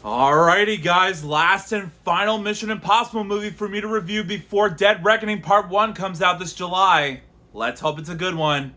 Alrighty guys, last and final Mission Impossible movie for me to review before Dead Reckoning Part 1 comes out this July. Let's hope it's a good one.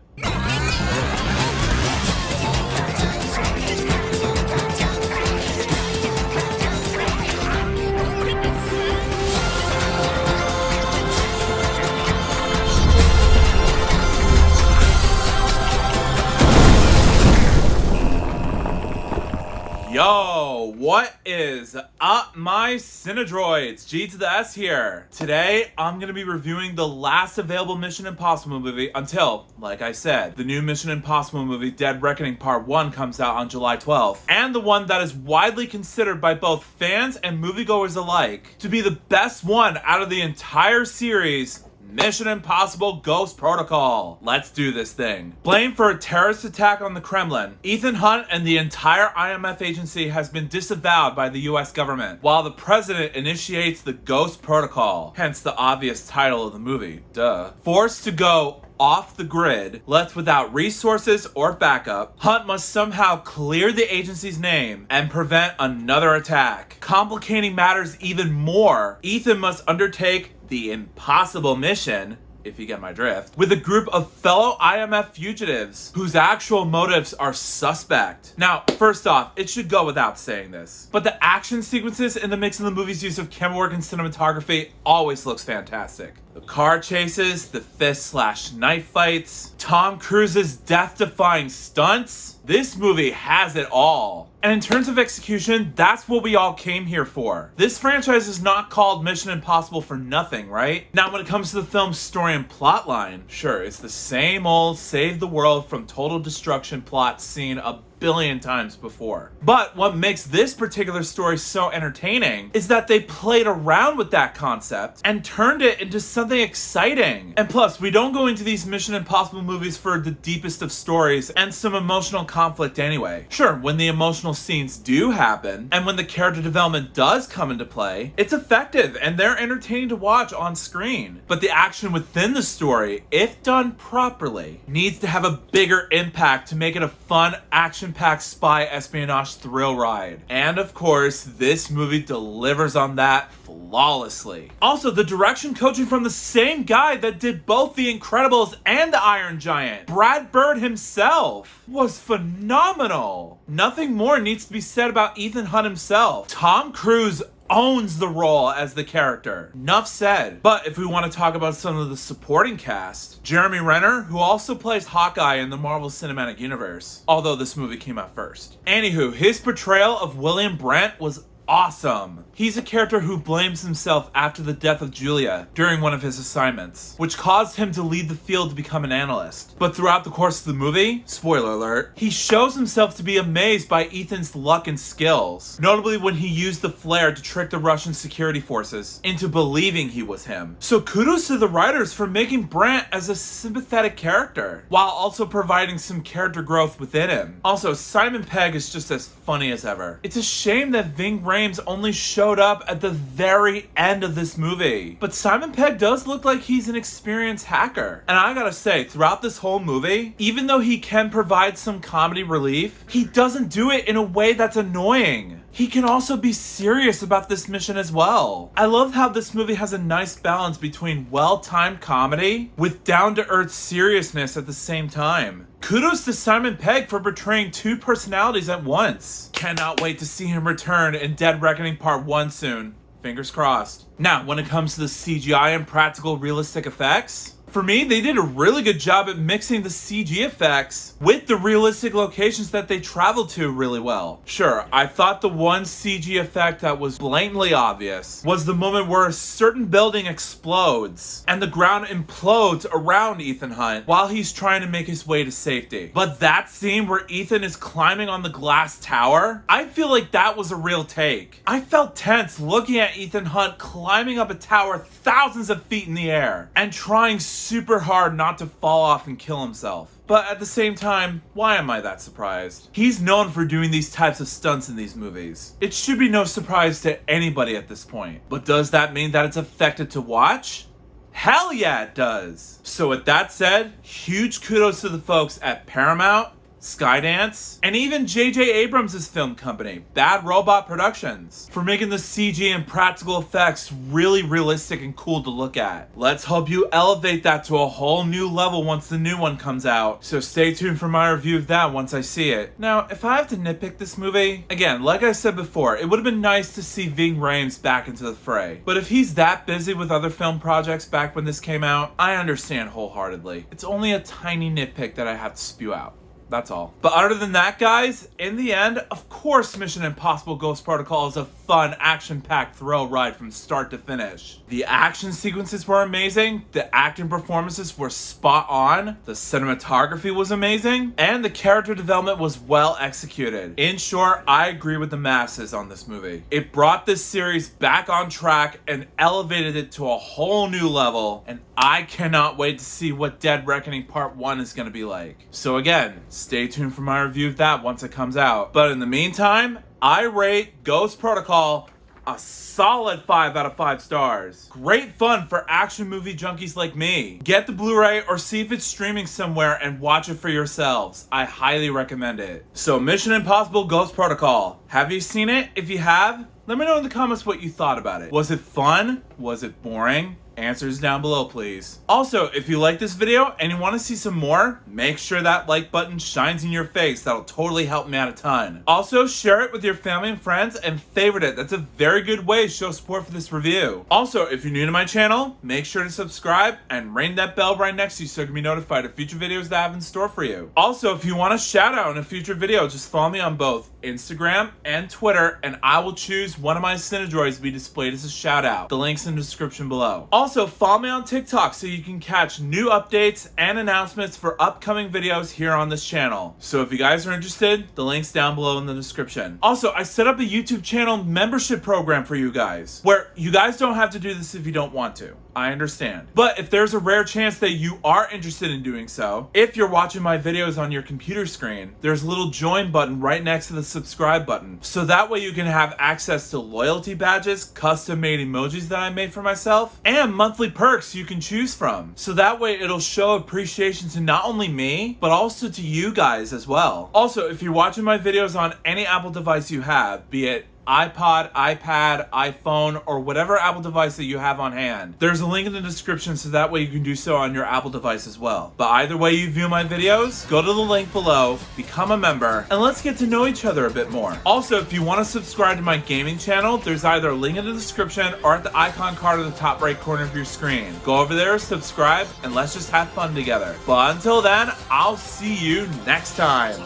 Yo, what is up, my Cinedroids? G to the S here. Today, I'm going to be reviewing the last available Mission Impossible movie until, like I said, the new Mission Impossible movie Dead Reckoning Part 1 comes out on July 12th, and the one that is widely considered by both fans and moviegoers alike to be the best one out of the entire series, Mission Impossible Ghost Protocol. Let's do this thing. Blamed for a terrorist attack on the Kremlin, Ethan Hunt and the entire IMF agency has been disavowed by the US government, while the president initiates the Ghost Protocol, hence the obvious title of the movie, duh. Forced to go off the grid, left without resources or backup, Hunt must somehow clear the agency's name and prevent another attack. Complicating matters even more, Ethan must undertake the impossible mission, if you get my drift, with a group of fellow IMF fugitives whose actual motives are suspect. Now, first off, it should go without saying this, but the action sequences in the mix of the movie's use of camera work and cinematography always looks fantastic. The car chases, the fist/knife fights, Tom Cruise's death-defying stunts. This movie has it all. And in terms of execution, that's what we all came here for. This franchise is not called Mission Impossible for nothing, right? Now, when it comes to the film's story and plotline, sure, it's the same old save the world from total destruction plot seen a billion times before. But what makes this particular story so entertaining is that they played around with that concept and turned it into something exciting. And plus, we don't go into these Mission Impossible movies for the deepest of stories and some emotional conflict anyway. Sure, when the emotional scenes do happen, and when the character development does come into play, it's effective and they're entertaining to watch on screen. But the action within the story, if done properly, needs to have a bigger impact to make it a fun, action-packed spy espionage thrill ride. And of course, this movie delivers on that flawlessly. Also, the direction coaching from the same guy that did both The Incredibles and The Iron Giant, Brad Bird himself, was phenomenal. Nothing more needs to be said about Ethan Hunt himself. Tom Cruise owns the role as the character. Enough said. But if we want to talk about some of the supporting cast, Jeremy Renner, who also plays Hawkeye in the Marvel Cinematic Universe, although this movie came out first. Anywho, his portrayal of William Brandt was awesome. He's a character who blames himself after the death of Julia during one of his assignments, which caused him to leave the field to become an analyst. But throughout the course of the movie, spoiler alert, he shows himself to be amazed by Ethan's luck and skills, notably when he used the flare to trick the Russian security forces into believing he was him. So kudos to the writers for making Brandt as a sympathetic character, while also providing some character growth within him. Also, Simon Pegg is just as funny as ever. It's a shame that Ving Rhames only showed up at the very end of this movie. But Simon Pegg does look like he's an experienced hacker. And I gotta say, throughout this whole movie, even though he can provide some comedy relief, he doesn't do it in a way that's annoying. He can also be serious about this mission as well. I love how this movie has a nice balance between well-timed comedy with down-to-earth seriousness at the same time. Kudos to Simon Pegg for portraying two personalities at once. Cannot wait to see him return in Dead Reckoning Part 1 soon. Fingers crossed. Now, when it comes to the CGI and practical realistic effects, for me, they did a really good job at mixing the CG effects with the realistic locations that they traveled to really well. Sure, I thought the one CG effect that was blatantly obvious was the moment where a certain building explodes and the ground implodes around Ethan Hunt while he's trying to make his way to safety. But that scene where Ethan is climbing on the glass tower, I feel like that was a real take. I felt tense looking at Ethan Hunt climbing up a tower thousands of feet in the air and trying super hard not to fall off and kill himself. But at the same time, why am I that surprised? He's known for doing these types of stunts in these movies. It should be no surprise to anybody at this point. But does that mean that it's effective to watch? Hell yeah, it does. So with that said, huge kudos to the folks at Paramount, Skydance, and even J.J. Abrams' film company, Bad Robot Productions, for making the CG and practical effects really realistic and cool to look at. Let's hope you elevate that to a whole new level once the new one comes out, so stay tuned for my review of that once I see it. Now, if I have to nitpick this movie, again, like I said before, it would have been nice to see Ving Rhames back into the fray. But if he's that busy with other film projects back when this came out, I understand wholeheartedly. It's only a tiny nitpick that I have to spew out. That's all. But other than that, guys, in the end, of course Mission Impossible Ghost Protocol is a fun, action-packed thrill ride from start to finish. The action sequences were amazing, the acting performances were spot on, the cinematography was amazing, and the character development was well executed. In short, I agree with the masses on this movie. It brought this series back on track and elevated it to a whole new level, and I cannot wait to see what Dead Reckoning Part 1 is going to be like. So again, stay tuned for my review of that once it comes out. But in the meantime, I rate Ghost Protocol a solid 5 out of 5 stars. Great fun for action movie junkies like me. Get the Blu-ray or see if it's streaming somewhere and watch it for yourselves. I highly recommend it. So Mission Impossible Ghost Protocol. Have you seen it? If you have, let me know in the comments what you thought about it. Was it fun? Was it boring? Answers down below, please. Also, if you like this video and you want to see some more, make sure that like button shines in your face. That'll totally help me out a ton. Also, share it with your family and friends and favorite it. That's a very good way to show support for this review. Also, if you're new to my channel, make sure to subscribe and ring that bell right next to you so you can be notified of future videos that I have in store for you. Also, if you want a shout out in a future video, just follow me on both Instagram and Twitter, and I will choose one of my Cinedroids to be displayed as a shout out. The link's in the description below. Also, follow me on TikTok so you can catch new updates and announcements for upcoming videos here on this channel. So if you guys are interested, the link's down below in the description. Also, I set up a YouTube channel membership program for you guys, where you guys don't have to do this if you don't want to. I understand. But if there's a rare chance that you are interested in doing so, if you're watching my videos on your computer screen, there's a little join button right next to the subscribe button. So that way you can have access to loyalty badges, custom made emojis that I made for myself, and monthly perks you can choose from. So that way it'll show appreciation to not only me, but also to you guys as well. Also, if you're watching my videos on any Apple device you have, be it iPod, iPad, iPhone, or whatever Apple device that you have on hand, there's a link in the description so that way you can do so on your Apple device as well. But either way you view my videos, go to the link below, become a member, and let's get to know each other a bit more. Also, if you want to subscribe to my gaming channel, there's either a link in the description or at the icon card in the top right corner of your screen. Go over there, subscribe, and let's just have fun together. But until then, I'll see you next time.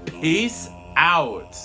Peace out.